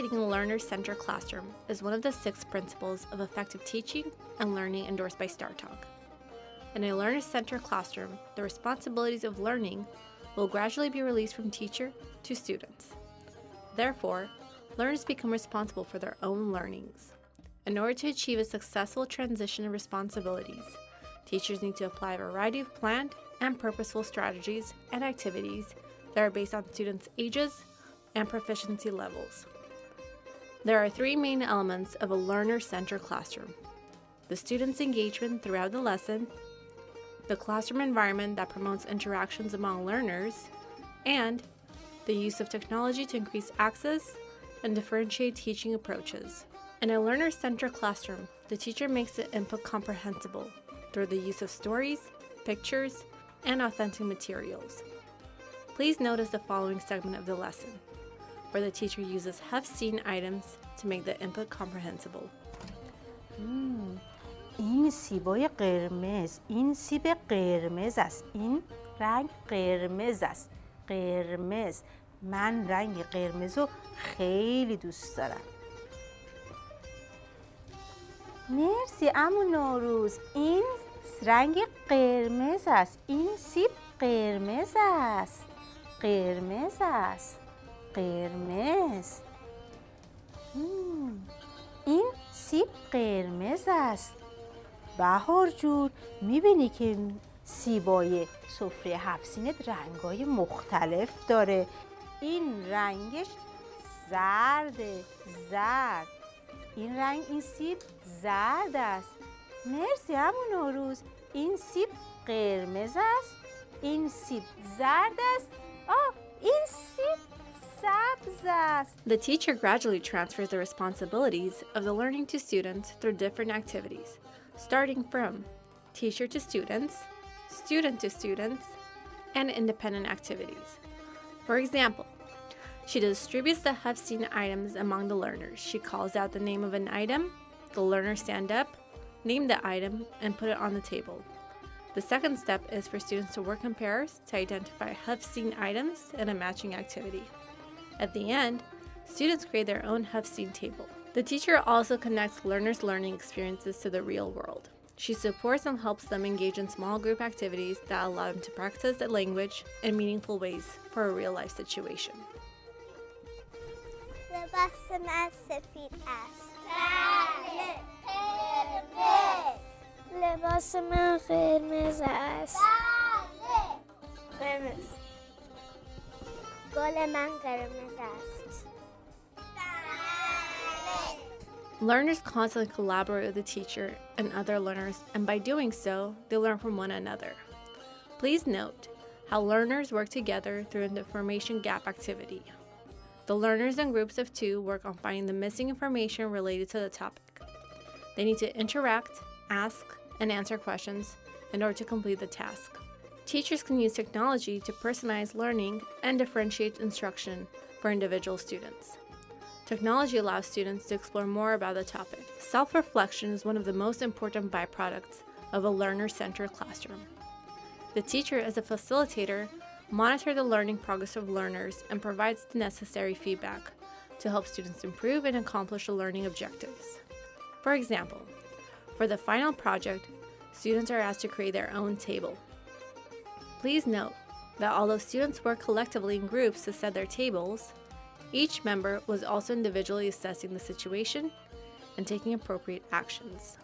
Facilitating a learner-centered classroom is one of the 6 principles of effective teaching and learning endorsed by STARTALK. In a learner-centered classroom, the responsibilities of learning will gradually be released from teacher to students. Therefore, learners become responsible for their own learnings. In order to achieve a successful transition of responsibilities, teachers need to apply a variety of planned and purposeful strategies and activities that are based on students' ages and proficiency levels. There are 3 main elements of a learner-centered classroom: the students' engagement throughout the lesson, the classroom environment that promotes interactions among learners, and the use of technology to increase access and differentiate teaching approaches. In a learner-centered classroom, the teacher makes the input comprehensible through the use of stories, pictures, and authentic materials. Please notice the following segment of the lesson, where the teacher uses have-seen items to make the input comprehensible. این سیبای قرمز، این سیب قرمز است. این رنگ قرمز است. قرمز. من رنگ قرمز رو خیلی دوست دارم. مرسی عمو نوروز. این رنگ قرمز است. این سیب قرمز است. قرمز است. قرمز. این سیب قرمز است. بهار جون، میبینی که سیبای سفره 7 سینت رنگای مختلف داره. این رنگش زرده، زرد. این سیب زرد است. مرسی عمو نوروز. این سیب قرمز است. این سیب زرد است. این سیب سبز است. The teacher gradually transfers the responsibilities of the learning to students through different activities, starting from teacher to students, student to students, and independent activities. For example, she distributes the have-seen items among the learners. She calls out the name of an item, the learners stand up, name the item, and put it on the table. The second step is for students to work in pairs to identify have-seen items in a matching activity. At the end, students create their own have-seen table. The teacher also connects learners' learning experiences to the real world. She supports and helps them engage in small group activities that allow them to practice the language in meaningful ways for a real-life situation. لباس من سفید است. بله. قرمز. لباس من قرمز است. بله. قرمز. گل من قرمز است. Learners constantly collaborate with the teacher and other learners, and by doing so, they learn from one another. Please note how learners work together through an information gap activity. The learners in groups of 2 work on finding the missing information related to the topic. They need to interact, ask, and answer questions in order to complete the task. Teachers can use technology to personalize learning and differentiate instruction for individual students. Technology allows students to explore more about the topic. Self-reflection is one of the most important byproducts of a learner-centered classroom. The teacher, as a facilitator, monitors the learning progress of learners and provides the necessary feedback to help students improve and accomplish the learning objectives. For example, for the final project, students are asked to create their own table. Please note that although students work collectively in groups to set their tables, each member was also individually assessing the situation and taking appropriate actions.